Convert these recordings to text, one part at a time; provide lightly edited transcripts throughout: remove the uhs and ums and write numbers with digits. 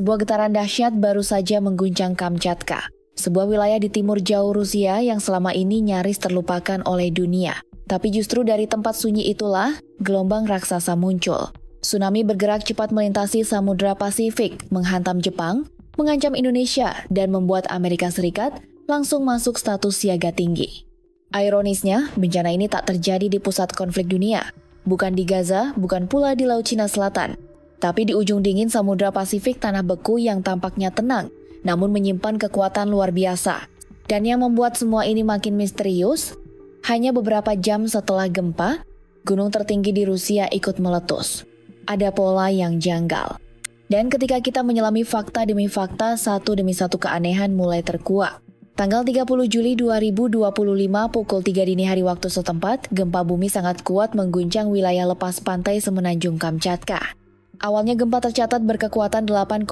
Sebuah getaran dahsyat baru saja mengguncang Kamchatka, sebuah wilayah di timur jauh Rusia yang selama ini nyaris terlupakan oleh dunia. Tapi justru dari tempat sunyi itulah gelombang raksasa muncul. Tsunami bergerak cepat melintasi Samudra Pasifik, menghantam Jepang, mengancam Indonesia, dan membuat Amerika Serikat langsung masuk status siaga tinggi. Ironisnya, bencana ini tak terjadi di pusat konflik dunia, bukan di Gaza, bukan pula di Laut Cina Selatan, tapi di ujung dingin Samudra Pasifik tanah beku yang tampaknya tenang, namun menyimpan kekuatan luar biasa. Dan yang membuat semua ini makin misterius, hanya beberapa jam setelah gempa, gunung tertinggi di Rusia ikut meletus. Ada pola yang janggal. Dan ketika kita menyelami fakta demi fakta, satu demi satu keanehan mulai terkuak. Tanggal 30 Juli 2025 pukul 3 dini hari waktu setempat, gempa bumi sangat kuat mengguncang wilayah lepas pantai semenanjung Kamchatka. Awalnya gempa tercatat berkekuatan 8,5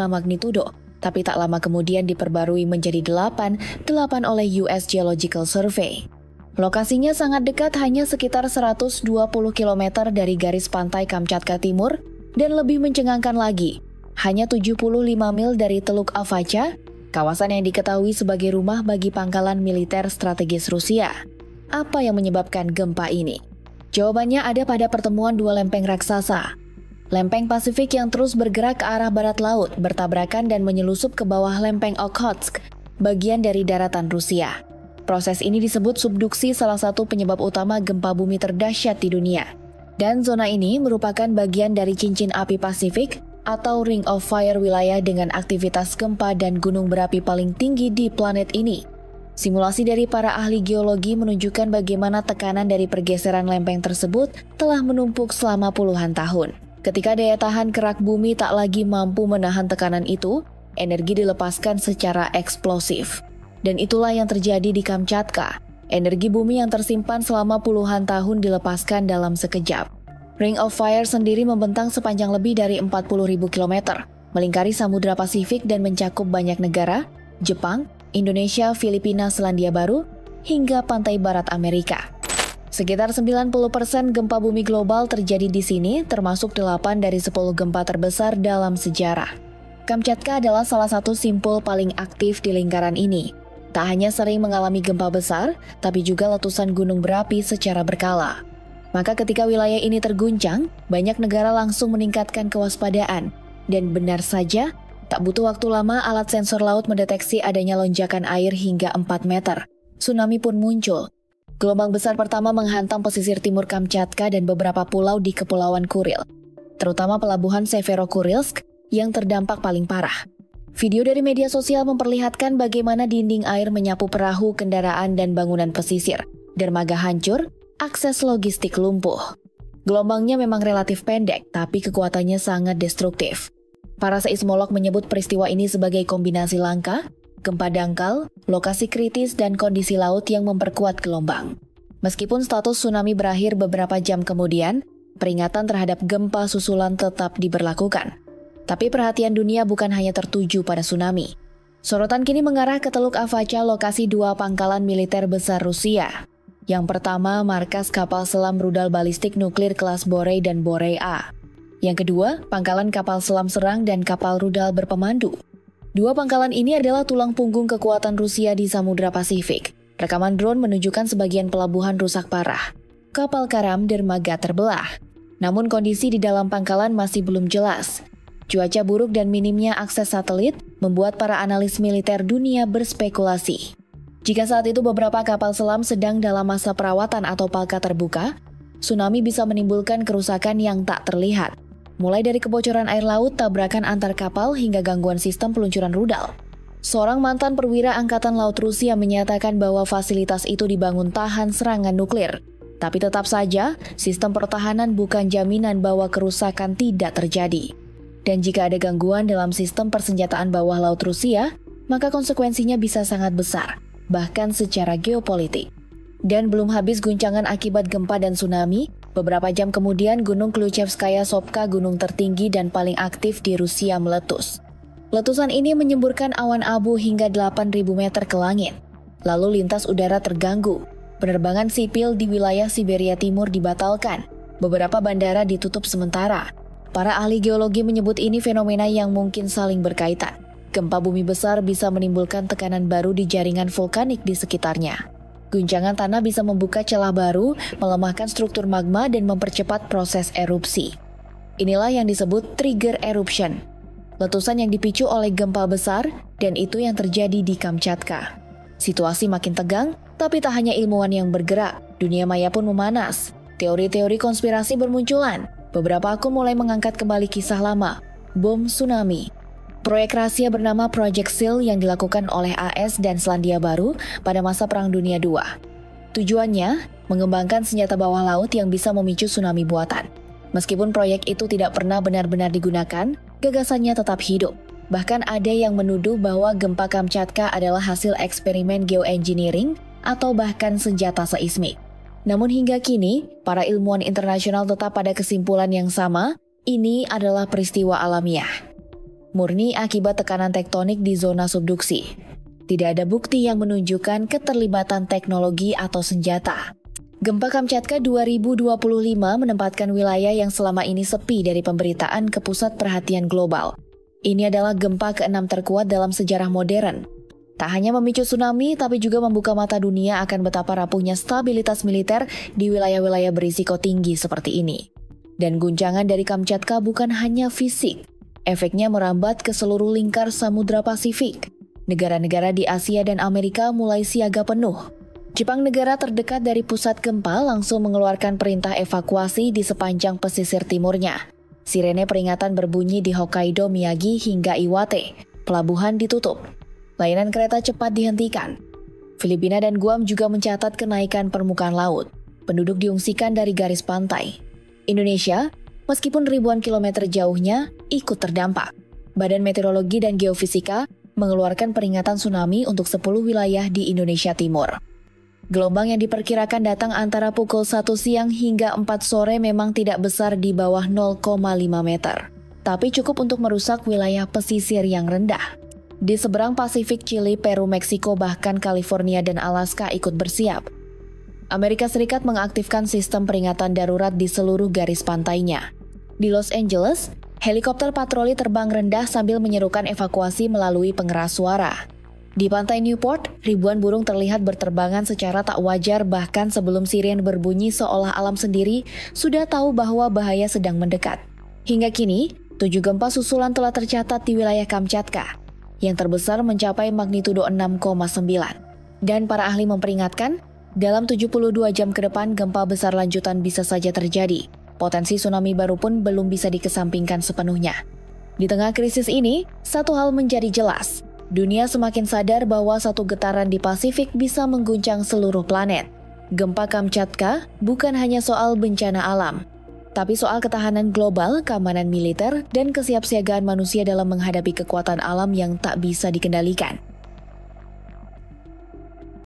magnitudo, tapi tak lama kemudian diperbarui menjadi 8 oleh US Geological Survey. Lokasinya sangat dekat, hanya sekitar 120 km dari garis pantai Kamchatka Timur, dan lebih mencengangkan lagi, hanya 75 mil dari Teluk Avacha, kawasan yang diketahui sebagai rumah bagi pangkalan militer strategis Rusia. Apa yang menyebabkan gempa ini? Jawabannya ada pada pertemuan dua lempeng raksasa. Lempeng Pasifik yang terus bergerak ke arah barat laut, bertabrakan dan menyelusup ke bawah lempeng Okhotsk, bagian dari daratan Rusia. Proses ini disebut subduksi, salah satu penyebab utama gempa bumi terdahsyat di dunia. Dan zona ini merupakan bagian dari cincin api Pasifik atau Ring of Fire, wilayah dengan aktivitas gempa dan gunung berapi paling tinggi di planet ini. Simulasi dari para ahli geologi menunjukkan bagaimana tekanan dari pergeseran lempeng tersebut telah menumpuk selama puluhan tahun. Ketika daya tahan kerak bumi tak lagi mampu menahan tekanan itu, energi dilepaskan secara eksplosif. Dan itulah yang terjadi di Kamchatka. Energi bumi yang tersimpan selama puluhan tahun dilepaskan dalam sekejap. Ring of Fire sendiri membentang sepanjang lebih dari 40.000 km, melingkari Samudra Pasifik dan mencakup banyak negara, Jepang, Indonesia, Filipina, Selandia Baru, hingga pantai barat Amerika. Sekitar 90% gempa bumi global terjadi di sini, termasuk 8 dari 10 gempa terbesar dalam sejarah. Kamchatka adalah salah satu simpul paling aktif di lingkaran ini. Tak hanya sering mengalami gempa besar, tapi juga letusan gunung berapi secara berkala. Maka ketika wilayah ini terguncang, banyak negara langsung meningkatkan kewaspadaan. Dan benar saja, tak butuh waktu lama alat sensor laut mendeteksi adanya lonjakan air hingga 4 meter. Tsunami pun muncul. Gelombang besar pertama menghantam pesisir timur Kamchatka dan beberapa pulau di Kepulauan Kuril, terutama pelabuhan Severokurilsk yang terdampak paling parah. Video dari media sosial memperlihatkan bagaimana dinding air menyapu perahu, kendaraan, dan bangunan pesisir. Dermaga hancur, akses logistik lumpuh. Gelombangnya memang relatif pendek, tapi kekuatannya sangat destruktif. Para seismolog menyebut peristiwa ini sebagai kombinasi langka, gempa dangkal, lokasi kritis, dan kondisi laut yang memperkuat gelombang. Meskipun status tsunami berakhir beberapa jam kemudian, peringatan terhadap gempa susulan tetap diberlakukan. Tapi perhatian dunia bukan hanya tertuju pada tsunami. Sorotan kini mengarah ke Teluk Avacha, lokasi dua pangkalan militer besar Rusia. Yang pertama, markas kapal selam rudal balistik nuklir kelas Borei dan Borei A. Yang kedua, pangkalan kapal selam serang dan kapal rudal berpemandu. Dua pangkalan ini adalah tulang punggung kekuatan Rusia di Samudra Pasifik. Rekaman drone menunjukkan sebagian pelabuhan rusak parah. Kapal karam dermaga terbelah. Namun kondisi di dalam pangkalan masih belum jelas. Cuaca buruk dan minimnya akses satelit membuat para analis militer dunia berspekulasi. Jika saat itu beberapa kapal selam sedang dalam masa perawatan atau palka terbuka, tsunami bisa menimbulkan kerusakan yang tak terlihat. Mulai dari kebocoran air laut, tabrakan antar kapal, hingga gangguan sistem peluncuran rudal. Seorang mantan perwira Angkatan Laut Rusia menyatakan bahwa fasilitas itu dibangun tahan serangan nuklir. Tapi tetap saja, sistem pertahanan bukan jaminan bahwa kerusakan tidak terjadi. Dan jika ada gangguan dalam sistem persenjataan bawah laut Rusia, maka konsekuensinya bisa sangat besar, bahkan secara geopolitik. Dan belum habis guncangan akibat gempa dan tsunami, beberapa jam kemudian Gunung Klyuchevskaya Sopka, gunung tertinggi dan paling aktif di Rusia, meletus. Letusan ini menyemburkan awan abu hingga 8.000 meter ke langit. Lalu lintas udara terganggu. Penerbangan sipil di wilayah Siberia Timur dibatalkan. Beberapa bandara ditutup sementara. Para ahli geologi menyebut ini fenomena yang mungkin saling berkaitan. Gempa bumi besar bisa menimbulkan tekanan baru di jaringan vulkanik di sekitarnya. Guncangan tanah bisa membuka celah baru, melemahkan struktur magma dan mempercepat proses erupsi. Inilah yang disebut trigger eruption. Letusan yang dipicu oleh gempa besar, dan itu yang terjadi di Kamchatka. Situasi makin tegang, tapi tak hanya ilmuwan yang bergerak, dunia maya pun memanas. Teori-teori konspirasi bermunculan. Beberapa akun mulai mengangkat kembali kisah lama, bom tsunami. Proyek rahasia bernama Project Seal yang dilakukan oleh AS dan Selandia Baru pada masa Perang Dunia II. Tujuannya, mengembangkan senjata bawah laut yang bisa memicu tsunami buatan. Meskipun proyek itu tidak pernah benar-benar digunakan, gagasannya tetap hidup. Bahkan ada yang menuduh bahwa gempa Kamchatka adalah hasil eksperimen geoengineering atau bahkan senjata seismik. Namun hingga kini, para ilmuwan internasional tetap pada kesimpulan yang sama, ini adalah peristiwa alamiah. Murni akibat tekanan tektonik di zona subduksi. Tidak ada bukti yang menunjukkan keterlibatan teknologi atau senjata. Gempa Kamchatka 2025 menempatkan wilayah yang selama ini sepi dari pemberitaan ke pusat perhatian global. Ini adalah gempa ke-6 terkuat dalam sejarah modern. Tak hanya memicu tsunami, tapi juga membuka mata dunia akan betapa rapuhnya stabilitas militer di wilayah-wilayah berisiko tinggi seperti ini. Dan guncangan dari Kamchatka bukan hanya fisik. Efeknya merambat ke seluruh lingkar Samudra Pasifik. Negara-negara di Asia dan Amerika mulai siaga penuh. Jepang, negara terdekat dari pusat gempa, langsung mengeluarkan perintah evakuasi di sepanjang pesisir timurnya. Sirene peringatan berbunyi di Hokkaido, Miyagi, hingga Iwate. Pelabuhan ditutup. Layanan kereta cepat dihentikan. Filipina dan Guam juga mencatat kenaikan permukaan laut. Penduduk diungsikan dari garis pantai. Indonesia, meskipun ribuan kilometer jauhnya, ikut terdampak. Badan Meteorologi dan Geofisika mengeluarkan peringatan tsunami untuk 10 wilayah di Indonesia Timur. Gelombang yang diperkirakan datang antara pukul 1 siang hingga 4 sore memang tidak besar di bawah 0,5 meter. Tapi cukup untuk merusak wilayah pesisir yang rendah. Di seberang Pasifik, Chili, Peru, Meksiko, bahkan California dan Alaska ikut bersiap. Amerika Serikat mengaktifkan sistem peringatan darurat di seluruh garis pantainya. Di Los Angeles, helikopter patroli terbang rendah sambil menyerukan evakuasi melalui pengeras suara. Di pantai Newport, ribuan burung terlihat berterbangan secara tak wajar bahkan sebelum siren berbunyi seolah alam sendiri sudah tahu bahwa bahaya sedang mendekat. Hingga kini, 7 gempa susulan telah tercatat di wilayah Kamchatka, yang terbesar mencapai magnitudo 6,9. Dan para ahli memperingatkan, dalam 72 jam ke depan gempa besar lanjutan bisa saja terjadi. Potensi tsunami baru pun belum bisa dikesampingkan sepenuhnya. Di tengah krisis ini, satu hal menjadi jelas. Dunia semakin sadar bahwa satu getaran di Pasifik bisa mengguncang seluruh planet. Gempa Kamchatka bukan hanya soal bencana alam, tapi soal ketahanan global, keamanan militer, dan kesiapsiagaan manusia dalam menghadapi kekuatan alam yang tak bisa dikendalikan.